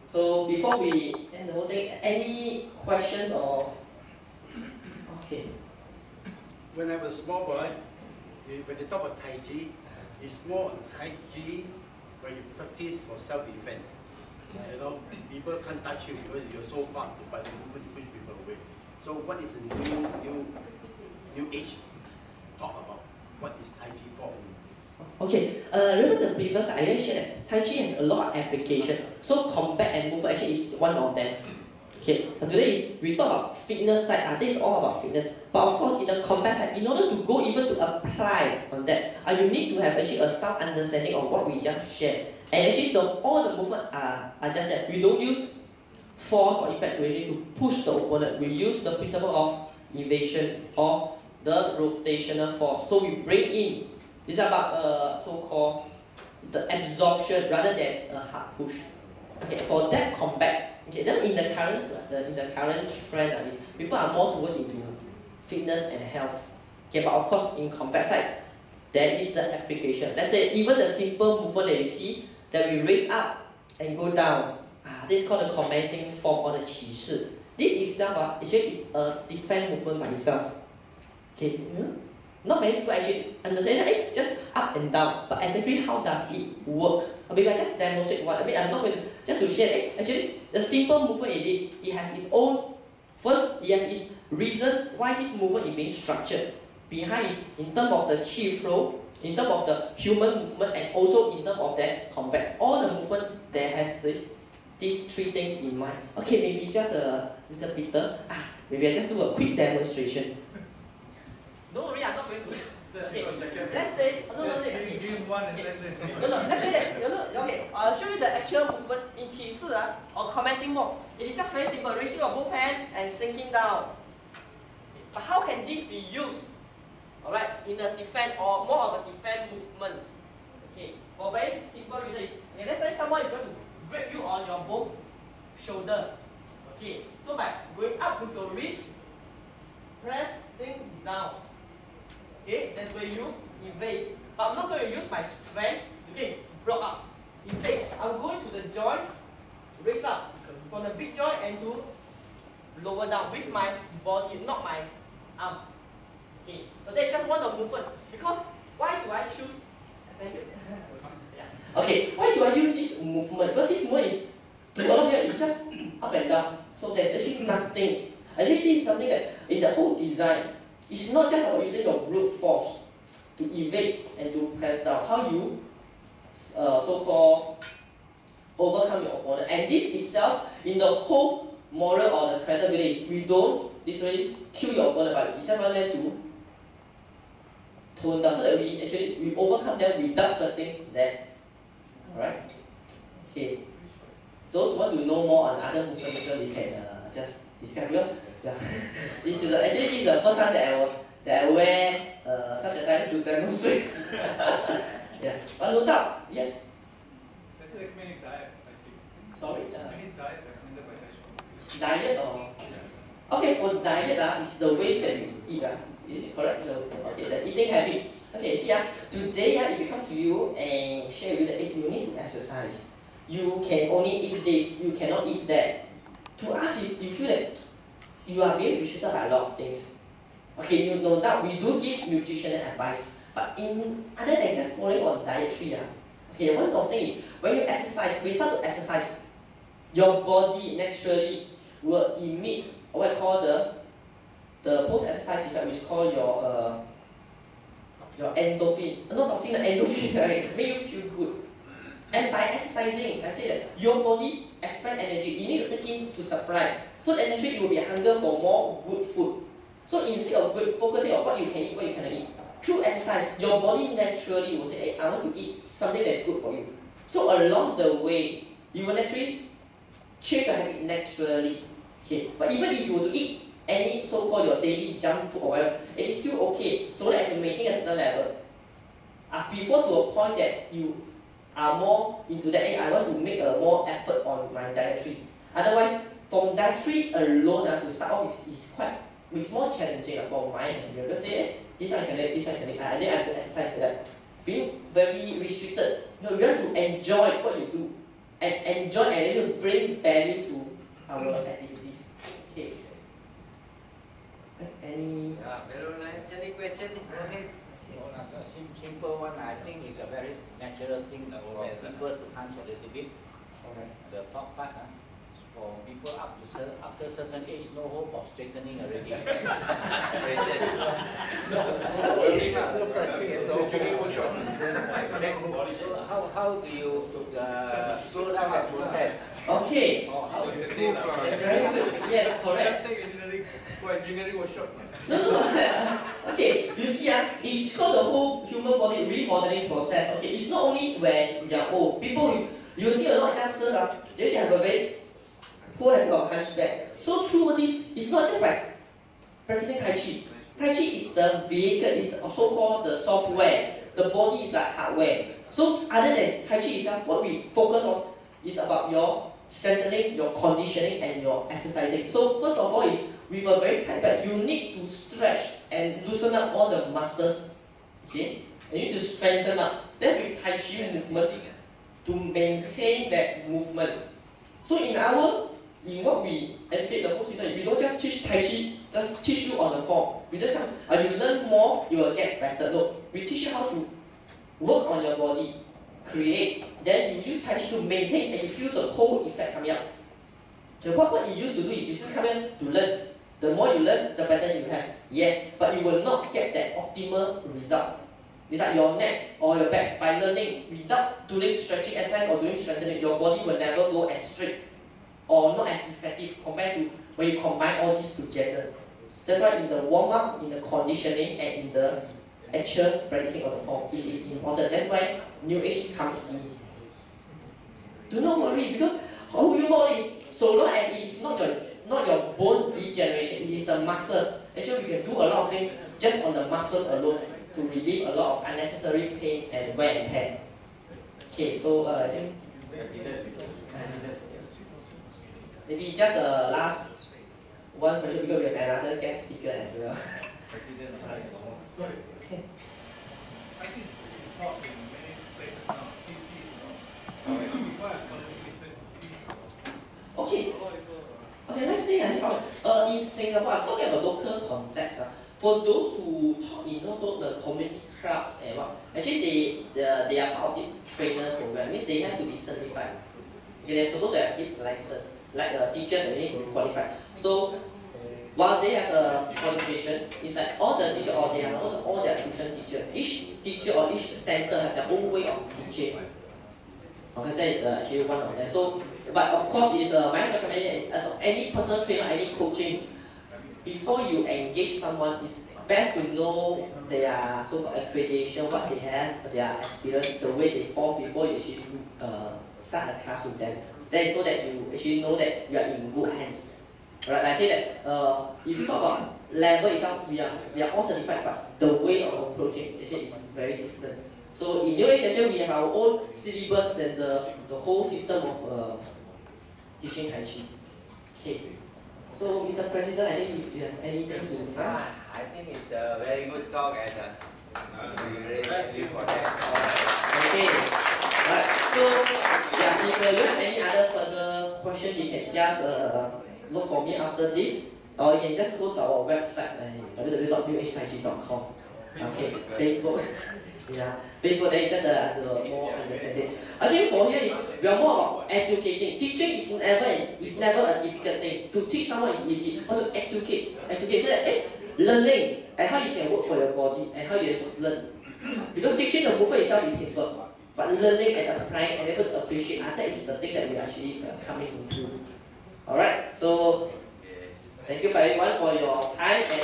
So before we end the whole thing, any questions or? Okay. When I was a small boy, when they talk about Tai Chi, it's more Tai Chi when you practice for self-defense. You know, people can't touch you because you're so fast, but you push people away. So what is the new age talk about? What is Tai Chi for? Okay, remember the previous I mentioned that Tai Chi has a lot of application. So combat and movement actually is one of them. Okay, but today we talk about fitness side. This is all about fitness. But of course, in the combat side, in order to go even to apply on that, you need to have actually a sound understanding of what we just shared. And actually, all the movement are just that. We don't use force or impact to actually to push the opponent. We use the principle of evasion or the rotational force. So we bring in. It's about so-called the absorption rather than a hard push. Okay, for that combat. Okay, then in the current trend is people are more towards into fitness and health. Okay, but of course in combat side, there is the application. Let's say even the simple movement that you see that we raise up and go down. This is called the commencing form or the 起势. This itself actually is a defense movement by itself. Okay, not many people actually understand that just up and down, but exactly how does it work? Maybe I just demonstrate one. I'm not going to just to share. Actually, the simple movement it is. It has its own. First, it has its reason why this movement is being structured. Behind is in terms of the chi flow, in terms of the human movement, and also in terms of that combat. All the movement there has these three things in mind. Okay, maybe just Mr. Peter. Maybe I just do a quick demonstration. Don't worry, I'm not going to. Okay. Let's say let's say that okay. I'll show you the actual movement in 起势 or commencing mode. It is just very simple, raising of both hands and sinking down. But how can this be used? Alright, in a defense or more of a defense movement. Okay, for very simple reason. Okay, let's say someone is going to grab you on your both shoulders. Okay, so by going up with your wrist, press things down. Okay, that's where you evade. But I'm not going to use my strength. Okay, block up. Instead, I'm going to the joint, raise up from the big joint and to lower down with my body, not my arm. Okay, so that's just one of movement. Because why do I choose? Okay, why do I use this movement? Because this movement is to all of you, it's just up and down. So there's actually nothing. Actually, this is something that in the whole design. It's not just about using your brute force to evade and to press down. How you so-called overcome your opponent. And this itself, in the whole moral or the character building, is we don't literally kill your opponent, but we just want them to tone down so that we overcome them without hurting them. Alright? Okay. Those who want to know more on other movements, we can just discuss here. Yeah. This is actually the first time that I wear such a time to demonstrate. Yeah. But no doubt, yes. That's a recommended diet, actually. Sorry? Any diet recommended by Tai Chi? Diet or? Okay, for diet, it's the way that you eat. Is it correct? Okay, the eating habit. Okay, see, today if we come to you and share with you you need to exercise. You can only eat this, you cannot eat that. To us, is you feel that you are being restricted by a lot of things. Okay, no doubt we do give nutritional advice, but in other than just following on dietary, okay, one of the things is when you exercise, when you start to exercise, your body naturally will emit what I call the post-exercise effect, which is called your endorphin. Not toxin, endorphin, right? Make you feel good. And by exercising, I say that your body expend energy. You need to take in to supply. So naturally, you will be hunger for more good food. So instead of focusing on what you can eat, what you cannot eat, through exercise, your body naturally will say, hey, I want to eat something that is good for you. So along the way, you will naturally change your habit naturally. Okay. But even if you were to eat any so-called your daily junk food or whatever, it is still okay. So long as you maintain a certain level. Before to a point that you are more into that, hey, I want to make a more effort on my dietary. Otherwise, from dietary alone to start off it's more challenging for my experience. Because say, hey, this one I can eat, this one I can eat, and then I have to exercise for that. Being very restricted. You want to enjoy what you do. and enjoy and it will bring value to our activities. Okay. Any? Yeah, very nice. Any question? Go ahead. Simple one, I think it's a very natural thing for people to hunch a little bit. The top part, for people after certain age, no hope of straightening already. No such thing as no. So how do you slow down that process? Okay. Or how do you Very good. Yes, correct. Engineering workshop. No. Okay, you see, it's called the whole human body remodeling process. Okay, it's not only when you are old. People, you see a lot of youngsters, they actually have a very poor habit of hunchback. So through this, it's not just like practicing Tai Chi. Tai Chi is the vehicle, is also called the software. The body is like hardware. So other than Tai Chi itself, what we focus on is about your strengthening, your conditioning, and your exercising. So first of all is, with a very tight back, you need to stretch and loosen up all the muscles. Okay? And you need to strengthen up. Then with Tai Chi movement, to maintain that movement. So in what we educate the whole system, we don't just teach Tai Chi, just teach you on the form. We just come, you learn more, you will get better. No, we teach you how to work on your body, create, then you use Tai Chi to maintain and you feel the whole effect coming up. So what you used to do is you just come in to learn. The more you learn, the better you have. Yes, but you will not get that optimal result. It's like your neck or your back. By learning without doing stretching exercise or doing strengthening, your body will never go as straight or not as effective compared to when you combine all these together. That's why in the warm-up, in the conditioning, and in the actual practicing of the form, this is important. That's why New Age comes in. Do not worry, because how you know is so long as it is not your bone degeneration, it is the muscles. Actually, we can do a lot of things just on the muscles alone to relieve a lot of unnecessary pain and wear and tear. Okay, so I think maybe just a last one question because we have another guest speaker as well. Sorry. Okay. I think it's taught in many places now, CCs and all. Why Okay. Okay, let's say in Singapore, I'm talking about local context. For those who taught in the community clubs and what, actually they are part of this trainer program. Means they have to be certified. Okay, they're supposed to have this license. Like teachers, they need to be qualified. So while they have a qualification, it's like all the teachers or they have all their tuition teachers. Each teacher or each center have their own way of teaching. Okay, that is actually one of them. So, but of course, is my recommendation is as any personal trainer, any coaching, before you engage someone, it's best to know their so-called accreditation, what they have, their experience, the way they form before you actually start a class with them. That is so that you actually know that you are in good hands. Right? I say that if you talk about level itself, we are all certified, but the way of approaching actually is very different. So in NewAsia, we have our own syllabus and the whole system of teaching Tai Chi. Okay. So Mr. President, I think if you have anything to ask. I think it's a very good talk and we really happy for that. Okay. Right. So yeah, if you have any other further question, you can just look for me after this, or you can just go to our website www.newagetaiji.com. Okay. Facebook. Yeah. Facebook, then just more understanding. Actually, for here is we are more about educating. Teaching is never a difficult thing. To teach someone is easy. Or to educate so that learning and how you can work for your body and how you learn. Because teaching the movement itself is simple, but learning and applying and able to appreciate that is the thing that we are actually coming into. All right. So thank you everyone for your time and